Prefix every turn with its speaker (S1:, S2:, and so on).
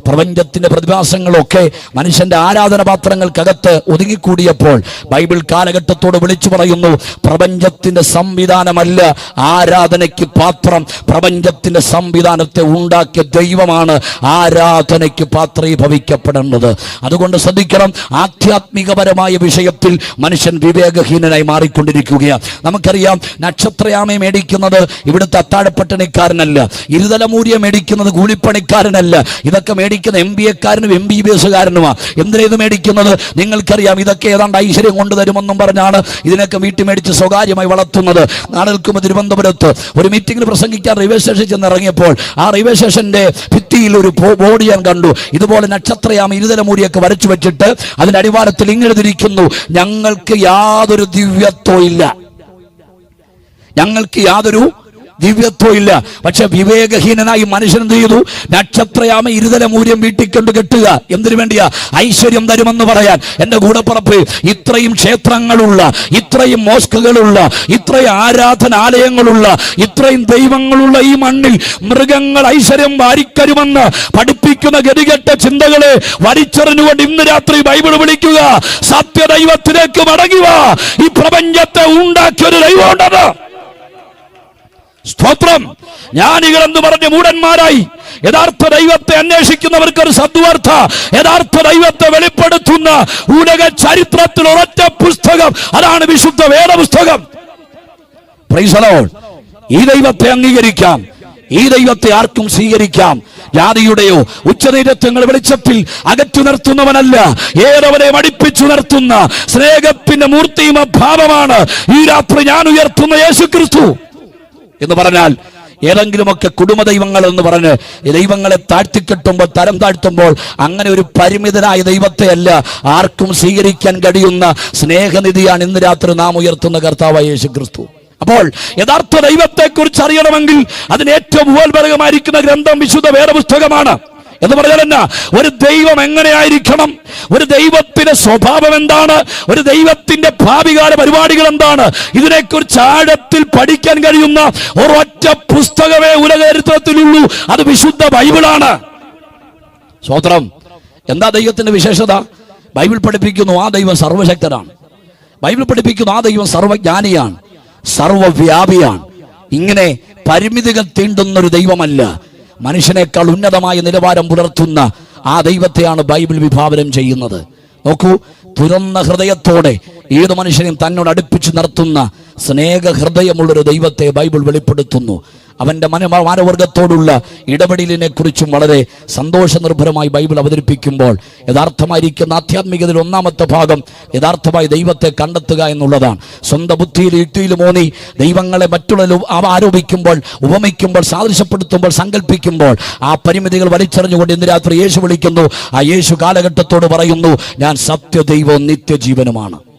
S1: പ്രപഞ്ചത്തിന്റെ പ്രതിഭാസങ്ങളൊക്കെ മനുഷ്യന്റെ ആരാധന പാത്രങ്ങൾക്കകത്ത് ഒതുങ്ങിക്കൂടിയപ്പോൾ ബൈബിൾ കാലഘട്ടത്തോട് വിളിച്ചു പറയുന്നു, പ്രപഞ്ചത്തിന്റെ സംവിധാനമല്ല ആരാധനയ്ക്ക് പാത്രം, പ്രപഞ്ചത്തിന്റെ സംവിധാനത്തെ ഉണ്ടാക്കിയ ദൈവമാണ് ആരാധനയ്ക്ക് പാത്രീഭവിക്കപ്പെടേണ്ടത്. അതുകൊണ്ട് ശ്രദ്ധിക്കണം, ആധ്യാത്മികപരമായ വിഷയത്തിൽ മനുഷ്യൻ വിവേകഹീനനായി മാറിക്കൊണ്ടിരിക്കുകയാണ്. നമുക്കറിയാം, നക്ഷത്രയാമയെ മേടിക്കുന്നത് ഇവിടുത്തെ അത്താഴപ്പട്ടണിക്കാരനല്ല, ഇരുതലമൂരിയെ മേടിക്കുന്നത് കൂലിപ്പണിക്കാരനല്ല, ഇതൊക്കെ മേടിക്കുന്ന MBA-കാരനും MBBS-കാരനുമാണ്. എന്തിനാ ഇത് മേടിക്കുന്നത്? നിങ്ങൾക്കറിയാം, ഇതൊക്കെ ഏതാണ്ട് ഐശ്വര്യം കൊണ്ടുതരുമെന്നും പറഞ്ഞാണ് ഇതിനൊക്കെ വീട്ടിൽ മേടിച്ച് സ്വകാര്യമായി വളർത്തുന്നത്. നാളുകൾക്ക് തിരുവനന്തപുരത്ത് ഒരു മീറ്റിംഗിൽ പ്രസംഗിക്കാൻ റെയിൽവേ സ്റ്റേഷനിൽ ചെന്നിറങ്ങിയപ്പോൾ ആ റെയിൽവേ സ്റ്റേഷന്റെ ഭിത്തിയിൽ ഒരു ബോർഡ് ഞാൻ കണ്ടു. ഇതുപോലെ നക്ഷത്രയാമ ഇരുതലമൂരിയൊക്കെ വരച്ചു വെച്ചിട്ട് അതിന്റെ അടിവാരത്തിൽ ഇങ്ങനെ തിരിക്കുന്നു, ഞങ്ങൾക്ക് യാതൊരു ദിവ്യത്വം ഇല്ല, ഞങ്ങൾക്ക് യാതൊരു ദിവ്യത്വം ഇല്ല. പക്ഷെ വിവേകഹീനനായി മനുഷ്യൻ എന്ത് ചെയ്തു? നക്ഷത്രയാമ ഇരുതലമൂര്യം വീട്ടിൽ കൊണ്ട് കെട്ടുക. എന്തിനു വേണ്ടിയാ? ഐശ്വര്യം തരുമെന്ന് പറയാൻ. എന്റെ കൂടപ്പുറപ്പ്, ഇത്രയും ക്ഷേത്രങ്ങളുള്ള, ഇത്രയും മോസ്കുകളുള്ള, ഇത്രയും ആരാധനാലയങ്ങളുള്ള, ഇത്രയും ദൈവങ്ങളുള്ള ഈ മണ്ണിൽ മൃഗങ്ങൾ ഐശ്വര്യം വാരിക്കരുമെന്ന് പഠിപ്പിക്കുന്ന ഗതികെട്ട ചിന്തകളെ വലിച്ചെറിഞ്ഞുകൊണ്ട് ഇന്ന് രാത്രി ബൈബിൾ വിളിക്കുക, സത്യദൈവത്തിലേക്ക് മടങ്ങുക. ഈ പ്രപഞ്ചത്തെ ഉണ്ടാക്കിയൊരു ദൈവമുണ്ടത്. സ്തോത്രം. ജ്ഞാനികൾ എന്ന് പറഞ്ഞ് മൂഢന്മാരായി യഥാർത്ഥ ദൈവത്തെ അന്വേഷിക്കുന്നവർക്ക് ഒരു സദ്വാർത്ത, യഥാർത്ഥ ദൈവത്തെ വെളിപ്പെടുത്തുന്ന ഉലക ചരിത്രത്തിൽ ഒരൊറ്റ പുസ്തകം, അതാണ് വിശുദ്ധ വേദപുസ്തകം. Praise the Lord. ഈ ദൈവത്തെ അംഗീകരിക്കാം, ഈ ദൈവത്തെ ആർക്കും സ്വീകരിക്കാം. ജാതിയുടെയോ ഉച്ചനീചത്വങ്ങൾ വെളിച്ചത്തിൽ അകറ്റി നിർത്തുന്നവനല്ല, ഏതവരെ മടിപ്പിച്ചു നിർത്തുന്ന സ്നേഹത്തിന്റെ മൂർത്തിയും ഭാവമാണ് ഈ രാത്രി ഞാൻ ഉയർത്തുന്ന യേശുക്രിസ്തു എന്ന് പറഞ്ഞാൽ, ഏതെങ്കിലുമൊക്കെ കുടുംബ ദൈവങ്ങൾ എന്ന് പറഞ്ഞ് ദൈവങ്ങളെ താഴ്ത്തിക്കെട്ടുമ്പോൾ, തരം താഴ്ത്തുമ്പോൾ, അങ്ങനെ ഒരു പരിമിതനായ ദൈവത്തെ അല്ല ആർക്കും സ്വീകരിക്കാൻ കഴിയുന്ന സ്നേഹനിധിയാണ് ഇന്ന് രാത്രി നാം ഉയർത്തുന്ന കർത്താവായ യേശുക്രിസ്തു. അപ്പോൾ യഥാർത്ഥ ദൈവത്തെ കുറിച്ച് അറിയണമെങ്കിൽ അതിന് ഏറ്റവും ഉപോത്ബലകമായിരിക്കുന്ന ഗ്രന്ഥം വിശുദ്ധ വേദപുസ്തകമാണ്. എന്ന് പറഞ്ഞാൽ എന്നാ? ഒരു ദൈവം എങ്ങനെയായിരിക്കണം, ഒരു ദൈവത്തിന്റെ സ്വഭാവം എന്താണ്, ഒരു ദൈവത്തിന്റെ ഭാവികാല പരിപാടികൾ എന്താണ്, ഇതിനെക്കുറിച്ച് ആഴത്തിൽ പഠിക്കാൻ കഴിയുന്ന ഒരൊറ്റ പുസ്തകമേ ഉലക ചരിത്രത്തിലുള്ളൂ, അത് വിശുദ്ധ ബൈബിളാണ്. സ്തോത്രം. എന്താ ദൈവത്തിന്റെ വിശേഷത? ബൈബിൾ പഠിപ്പിക്കുന്നു ആ ദൈവം സർവശക്തനാണ്. ബൈബിൾ പഠിപ്പിക്കുന്നു ആ ദൈവം സർവജ്ഞാനിയാണ്, സർവവ്യാപിയാണ്. ഇങ്ങനെ പരിമിതികൾ തീണ്ടുന്നൊരു ദൈവമല്ല, മനുഷ്യനേക്കാൾ ഉന്നതമായ നിലവാരം പുലർത്തുന്ന ആ ദൈവത്തെയാണ് ബൈബിൾ വിഭാവനം ചെയ്യുന്നത്. നോക്കൂ, തുറന്ന ഹൃദയത്തോടെ ഏത് മനുഷ്യനെയും തന്നോട് അടുപ്പിച്ച് നിർത്തുന്ന സ്നേഹഹൃദയമുള്ളൊരു ദൈവത്തെ ബൈബിൾ വെളിപ്പെടുത്തുന്നു. അവന്റെ മാനവർഗത്തോടുള്ള ഇടപെടലിനെ കുറിച്ചും വളരെ സന്തോഷനിർഭരമായി ബൈബിൾ അവതരിപ്പിക്കുമ്പോൾ യഥാർത്ഥമായിരിക്കുന്ന ആധ്യാത്മികതയിൽ ഒന്നാമത്തെ ഭാഗം യഥാർത്ഥമായി ദൈവത്തെ കണ്ടെത്തുക എന്നുള്ളതാണ്. സ്വന്തം ബുദ്ധിയിൽ യുക്തിയിലും ഊന്നി ദൈവങ്ങളെ മറ്റുള്ള ആരോപിക്കുമ്പോൾ, ഉപമിക്കുമ്പോൾ, സാദൃശ്യപ്പെടുത്തുമ്പോൾ, സങ്കല്പിക്കുമ്പോൾ ആ പരിമിതികൾ വലിച്ചെറിഞ്ഞുകൊണ്ട് ഇന്ന് രാത്രി യേശു വിളിക്കുന്നു. ആ യേശു കാലഘട്ടത്തോട് പറയുന്നു, ഞാൻ സത്യദൈവവും നിത്യജീവനുമാണ്.